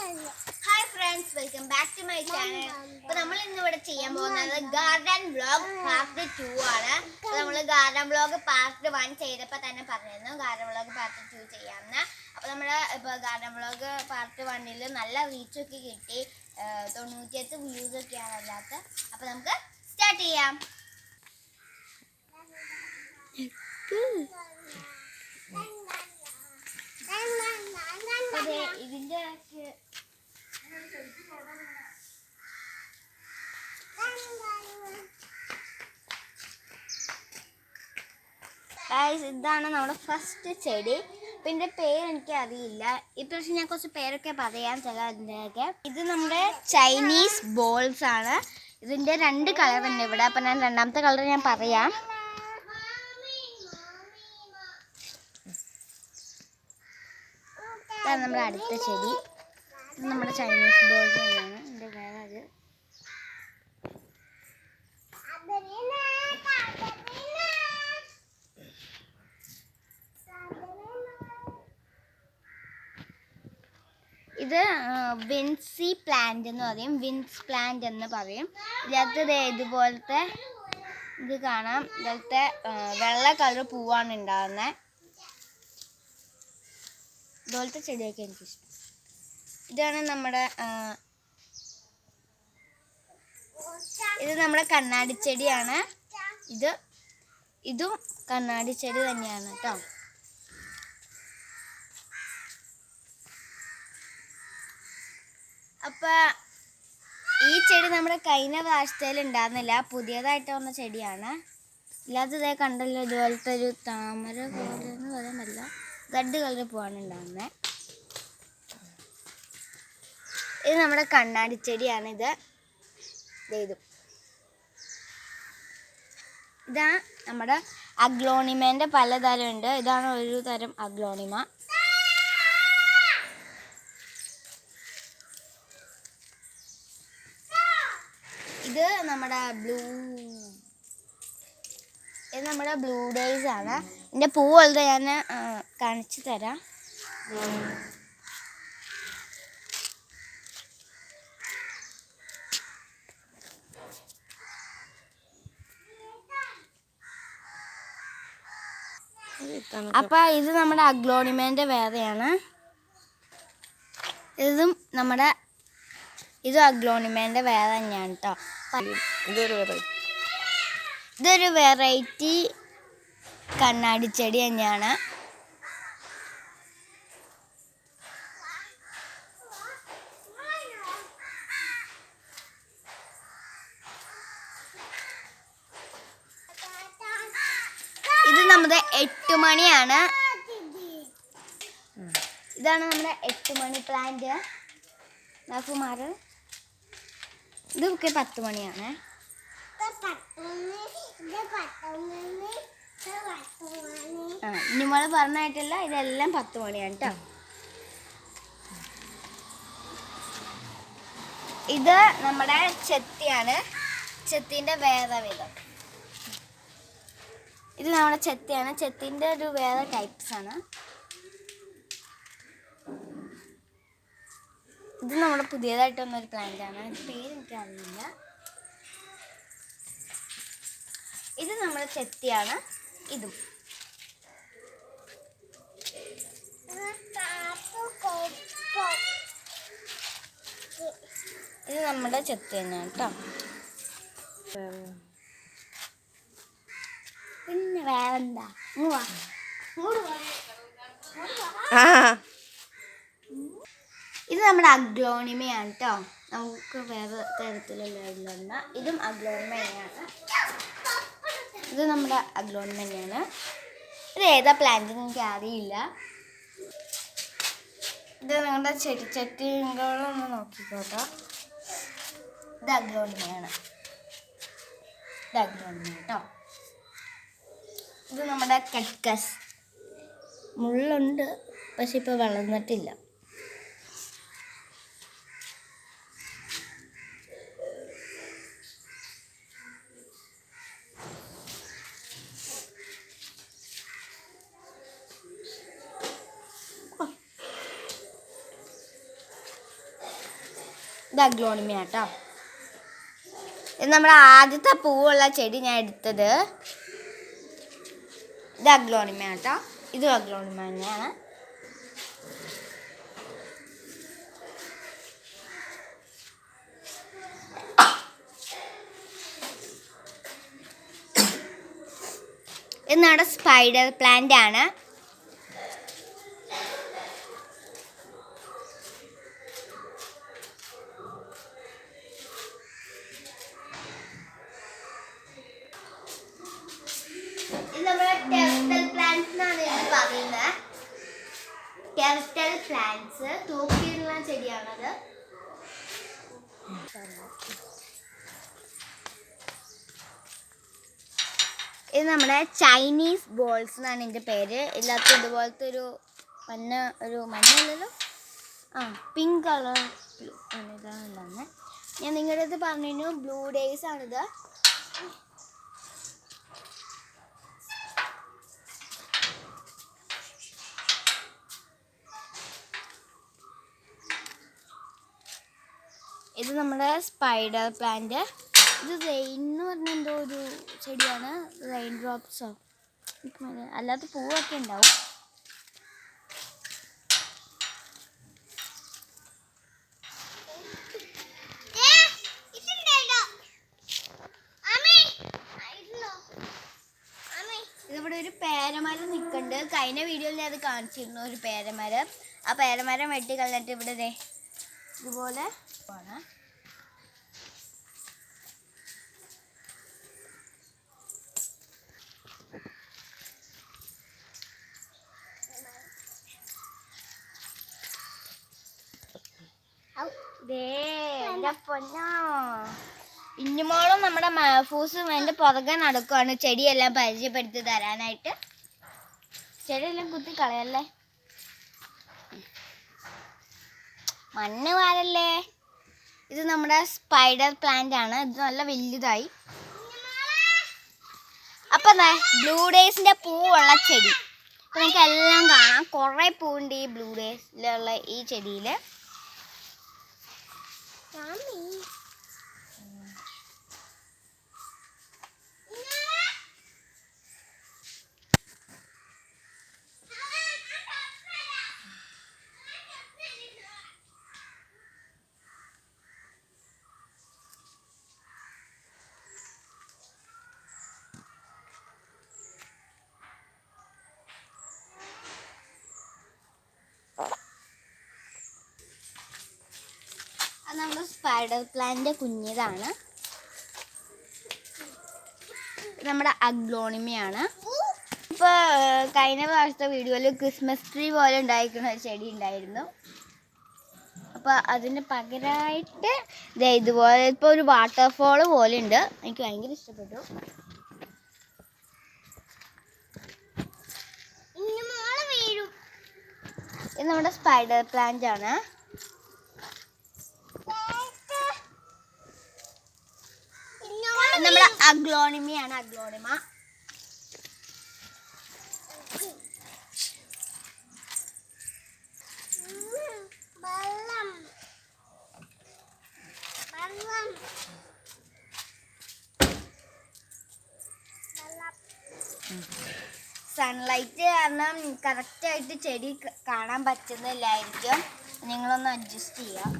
Hi friends, welcome back to my channel. അപ്പോൾ നമ്മൾ ഇന്ന് ഇവിടെ ചെയ്യാൻ പോകുന്നത് ഗാർഡൻ വ്ലോഗ് പാർട്ട് 2 ആണ്. അപ്പോൾ നമ്മൾ ഗാർഡൻ വ്ലോഗ് പാർട്ട് 1 ചെയ്തപ്പോൾ തന്നെ പറഞ്ഞിരുന്നു ഗാർഡൻ വ്ലോഗ് പാർട്ട് 2 ചെയ്യാമെന്ന്. അപ്പോൾ നമ്മൾ ഇപ്പോൾ ഗാർഡൻ വ്ലോഗ് പാർട്ട് 1ൽ നല്ല റീച്ചൊക്കെ കിട്ടി, 98 വ്യൂസ് ഒക്കെയാണ് അതിനകത്ത്. അപ്പോൾ നമുക്ക് സ്റ്റാർട്ട് ചെയ്യാം. ഇതിൻ്റെ ഇതാണ് നമ്മുടെ ഫസ്റ്റ് ചെടി. അപ്പം ഇതിൻ്റെ പേര് എനിക്ക് അറിയില്ല. ഇപ്രാവശ്യം ഞാൻ കുറച്ച് പേരൊക്കെ പറയാം ചിലതിൻ്റെയൊക്കെ. ഇത് നമ്മുടെ ചൈനീസ് ബോൾസ് ആണ്. ഇതിൻ്റെ 2 കളർ ഉണ്ട് ഇവിടെ. അപ്പം ഞാൻ രണ്ടാമത്തെ കളർ ഞാൻ പറയാം. ഇതാണ് നമ്മുടെ അടുത്ത ചെടി. ഇത് നമ്മുടെ ചൈനീസ് ബോൾസ് തന്നെയാണ്. ഇതിൻ്റെ വേറെ അത് ഇത് വിൻസി പ്ലാന്റ് എന്ന് പറയും, വിൻസ് പ്ലാന്റ് എന്ന് പറയും. ഇതിനകത്ത് ഇതുപോലത്തെ ഇത് കാണാം. ഇതുപോലത്തെ വെള്ള കളർ പൂവാണ് ഉണ്ടാകുന്നത്. ഇതുപോലത്തെ ചെടിയൊക്കെ എനിക്കിഷ്ടം. ഇതാണ് നമ്മുടെ ഇത് നമ്മുടെ കണ്ണാടി ചെടിയാണ്. ഇതും കണ്ണാടി ചെടി തന്നെയാണ് കേട്ടോ. അപ്പം ഈ ചെടി നമ്മുടെ കഴിഞ്ഞ പ്രാവശ്യത്തിൽ ഉണ്ടാകുന്നില്ല, പുതിയതായിട്ട് വന്ന ചെടിയാണ്. ഇല്ലാത്ത ഇതേ കണ്ടല്ലോ, ഇതുപോലത്തെ ഒരു താമര പോലെ എന്ന് പറയാൻ പറ്റില്ല, റെഡ് കളർ പൂവാണ് ഉണ്ടാകുന്നത്. ഇത് നമ്മുടെ കണ്ണാടി ചെടിയാണ്. ഇതാണ് നമ്മുടെ അഗ്ലോണിമേൻ്റെ പലതരം ഉണ്ട്. ഇതാണ് ഒരു തരം അഗ്ലോണിമ. ഇത് നമ്മുടെ ബ്ലൂ ഡേയ്സ് ആണ്. ഇതിൻ്റെ പൂവുള്ളത് ഞാൻ കാണിച്ചു തരാം. അപ്പം ഇത് നമ്മുടെ അഗ്ലോണിമേൻ്റെ വേറെയാണ്. ഇതും അഗ്ലോണിമേൻ്റെ വേറെ തന്നെയാണ് കേട്ടോ. ഇതൊരു വെറൈറ്റി കണ്ണാടി ചെടി തന്നെയാണ്. ഇത് നമ്മുടെ 8 മണിയാണ്. ഇതാണ് നമ്മുടെ 8 മണി പ്ലാന്റ്. നാഫുമാർ ഇതൊക്കെ 10 മണിയാണ്. നിങ്ങൾ പറഞ്ഞായിട്ടില്ല, ഇതെല്ലാം 10 മണിയാണ് കേട്ടോ. ഇത് നമ്മുടെ ചെത്തിയാണ്. ചെത്തിൻ്റെ വേറെ വിധം. ഇത് നമ്മുടെ ചെത്തിയാണ്. ചെത്തിൻ്റെ ഒരു വേറെ ടൈപ്സ് ആണ്. ഇത് നമ്മുടെ പുതിയതായിട്ട് വന്നൊരു പ്ലാന്റ് ആണ്. പേര് എനിക്കറിയില്ല. ഇത് നമ്മുടെ ചെത്തിയാണ്. ഇത് നമ്മുടെ ചെത്തി തന്നെയാണ് കേട്ടോ. പിന്നെ വേറെന്താ, ഇത് നമ്മുടെ അഗ്ലോണിമയാണ് കേട്ടോ. നമുക്ക് വേറെ തരത്തിലുള്ള ഇതും അഗ്ലോണിമ തന്നെയാണ്. ഇത് നമ്മുടെ അഗ്ലോണിമ തന്നെയാണ്. ഇത് ഏതാ പ്ലാന്റ് എനിക്ക് അറിയില്ല. ഇത് നിങ്ങളുടെ ചെടിച്ചട്ടികളൊന്ന് നോക്കിക്കോട്ടോ. ഇത് അഗ്ലോണിമയാണ്. കേട്ടോ. ഇത് നമ്മുടെ കട്കസ്. മുള്ളുണ്ട്, പക്ഷെ ഇപ്പോൾ വളർന്നിട്ടില്ല. ഇത് അഗ്ലോണിമ കേട്ടോ. ഇത് നമ്മുടെ ആദ്യത്തെ പൂവുള്ള ചെടി ഞാൻ എടുത്തത്. ഇത് അഗ്ലോണിമ കേട്ടോ. ഇതും അഗ്ലോണിമ തന്നെയാണ്. ഇത് നമ്മുടെ സ്പൈഡർ പ്ലാന്റ് ആണ്. ഇത് നമ്മുടെ ടെറസ്റ്റൽ പ്ലാന്റ്സ് എന്നാണ് ഇത് പറയുന്നത്. ടെറസ്റ്റൽ പ്ലാന്റ്സ് തൂക്കിയുള്ള ചെടിയാണത്. ഇത് നമ്മുടെ ചൈനീസ് ബോൾസ് എന്നാണ് ഇതിൻ്റെ പേര്. ഇതിനകത്ത് ഇതുപോലത്തെ ഒരു മഞ്ഞല്ലോ പിങ്ക് കളർ ഇതാണ്. ഞാൻ നിങ്ങളുടെ അടുത്ത് പറഞ്ഞു ബ്ലൂ ഡേയ്സ് ആണിത്. ഇത് നമ്മുടെ സ്പൈഡർ പ്ലാന്റ്. ഇത് റെയിൻ എന്ന് പറഞ്ഞ എന്തോ ഒരു ചെടിയാണ്. റെയിൻ ഡ്രോപ്സോ അല്ലാത്ത പൂവൊക്കെ ഉണ്ടാവും. ഇതിവിടെ ഒരു പേരമരം നിൽക്കുന്നുണ്ട്. കഴിഞ്ഞ വീഡിയോയിൽ അത് കാണിച്ചിരുന്നു ഒരു പേരമരം. ആ പേരമരം വെട്ടി കളഞ്ഞിട്ട് ഇവിടെ ഇതുപോലെ ആണ്. ഇന്നുമോളും നമ്മുടെ മഹഫൂസും എൻ്റെ പുറകെ നടക്കുവാണ് ചെടിയെല്ലാം പരിചയപ്പെടുത്തി തരാനായിട്ട്. ചെടിയെല്ലാം കുത്തി കളയല്ലേ, മണ്ണ് വാരല്ലേ. ഇത് നമ്മുടെ സ്പൈഡർ പ്ലാന്റ് ആണ്. ഇത് നല്ല വലുതായി. അപ്പം ബ്ലൂ ഡേയ്സിൻ്റെ പൂവുള്ള ചെടി. അപ്പം നിങ്ങൾക്ക് എല്ലാം കാണാം. കുറേ പൂവുണ്ട് ഈ ബ്ലൂ ഡേയ്സിലുള്ള ഈ ചെടിയിൽ. അത് നമ്മുടെ സ്പൈഡർ പ്ലാന്റ് കുഞ്ഞിതാണ്. നമ്മുടെ അഗ്ലോണിമയാണ്. ഇപ്പോൾ കഴിഞ്ഞ പ്രാവശ്യത്തെ വീഡിയോയിൽ ക്രിസ്മസ് ട്രീ പോലെ ഉണ്ടായിരിക്കുന്ന ഒരു ചെടി ഉണ്ടായിരുന്നു. അപ്പോൾ അതിന് പകരമായിട്ട് ഇതുപോലെ ഇപ്പോൾ ഒരു വാട്ടർഫോൾ പോലെ ഉണ്ട്. എനിക്ക് ഭയങ്കര ഇഷ്ടപ്പെട്ടു. ഇത് നമ്മുടെ സ്പൈഡർ പ്ലാന്റ് ആണ്. നമ്മുടെ അഗ്ലോണിമയാണ്. അഗ്ലോണിമ സൺലൈറ്റ് കാരണം കറക്റ്റായിട്ട് ചെടി കാണാൻ പറ്റുന്നില്ലായിരിക്കും. നിങ്ങളൊന്ന് അഡ്ജസ്റ്റ് ചെയ്യാം.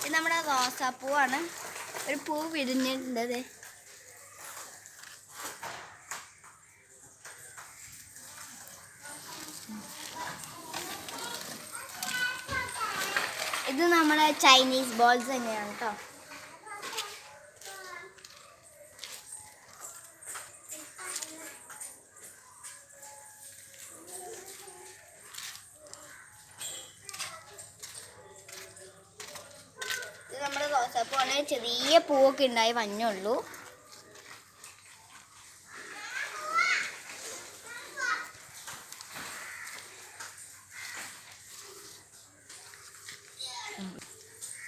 ഇത് നമ്മുടെ റോസാപ്പൂവാണ്. ഒരു പൂ വിരിഞ്ഞിട്ടുണ്ട്. ഇത് നമ്മുടെ ചൈനീസ് ബോൾസ് തന്നെയാണ് കേട്ടോ. ഇത് നമ്മുടെ റോസാപ്പൂവാണ്. ചെറിയ പൂവൊക്കെ ഉണ്ടായി വന്നുള്ളൂ.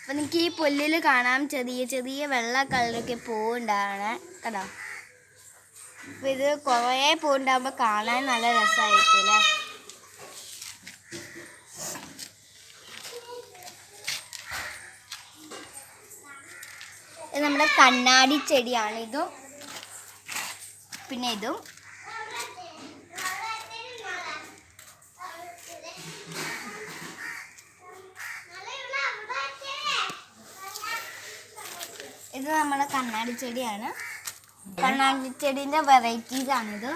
അപ്പം നിങ്ങൾക്ക് ഈ പുല്ലിൽ കാണാം ചെറിയ ചെറിയ വെള്ള കളറൊക്കെ പൂവുണ്ടാവണേ കേട്ടോ. അപ്പം ഇത് കുറേ പൂവുണ്ടാകുമ്പോൾ കാണാൻ നല്ല രസമായിരിക്കും അല്ലേ. ഇത് നമ്മുടെ കണ്ണാടി ചെടിയാണ്. ഇതും പിന്നെ ഇതും. ഇത് നമ്മുടെ കണ്ണാടി ചെടിയാണ്. കണ്ണാടി ചെടീൻ്റെ വെറൈറ്റീസാണിത്.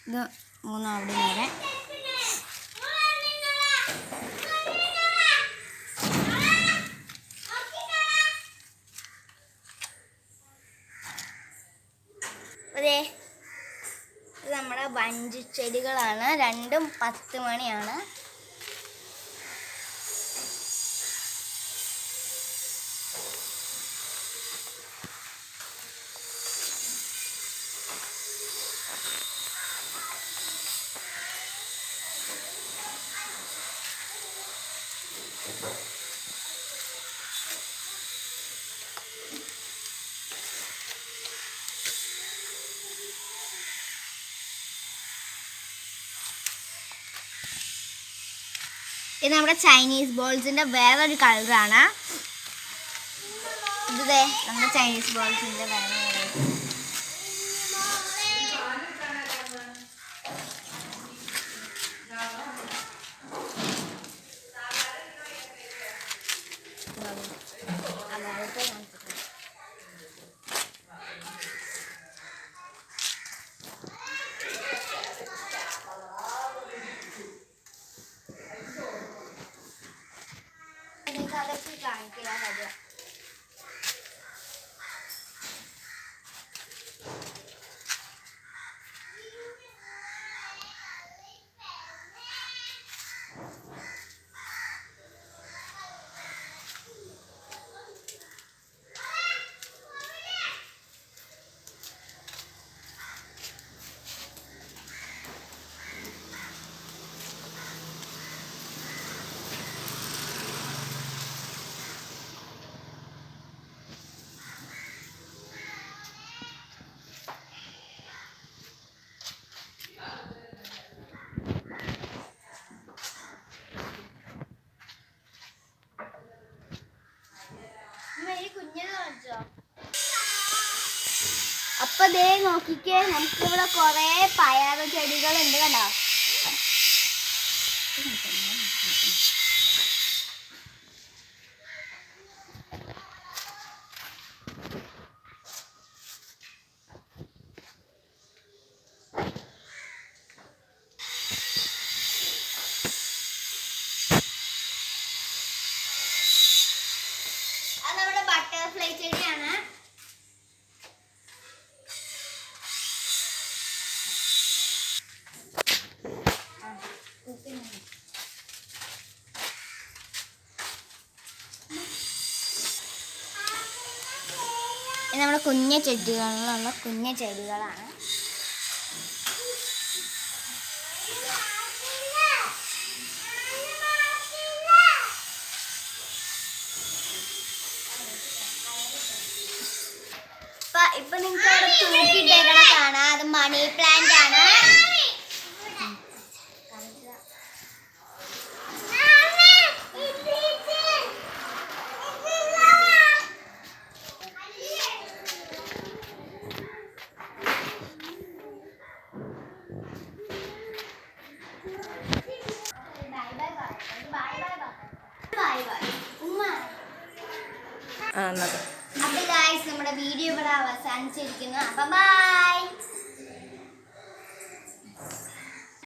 ഇത് മൂന്നും അവിടെ വരെ. അതെ, ഇത് നമ്മുടെ വഞ്ചി ചെടികളാണ്. രണ്ടും 10 മണിയാണ്. ഇത് നമ്മുടെ ചൈനീസ് ബോൾസിൻ്റെ വേറൊരു കളറാണ്. ഇത് നമ്മുടെ ചൈനീസ് ബോൾസിൻ്റെ വേറെ അതൊക്കെ കാണിക്കാൻ മതി. അപ്പൊ ദേ നോക്കിക്കേ, നമുക്കിവിടെ കൊറേ പയറ് ചെടികളുണ്ട് കണ്ടോ. അത് നമ്മുടെ ബട്ടർഫ്ലൈ ചെടിയാണ്. ഇത് നമ്മുടെ കുഞ്ഞ ചെടികളിലുള്ള കുഞ്ഞ ചെടികളാണ്. ഇപ്പൊ നിങ്ങൾക്ക് അവിടെ തൂക്കിയിട്ടേക്കണ കാണാം, അത് മണി പ്ലാന്റ് ആണ്. അപ്പൊ ഗൈസ്, നമ്മുടെ വീഡിയോ ഇവിടെ അവസാനിച്ചിരിക്കുന്നു. അപ്പൊ ബൈ.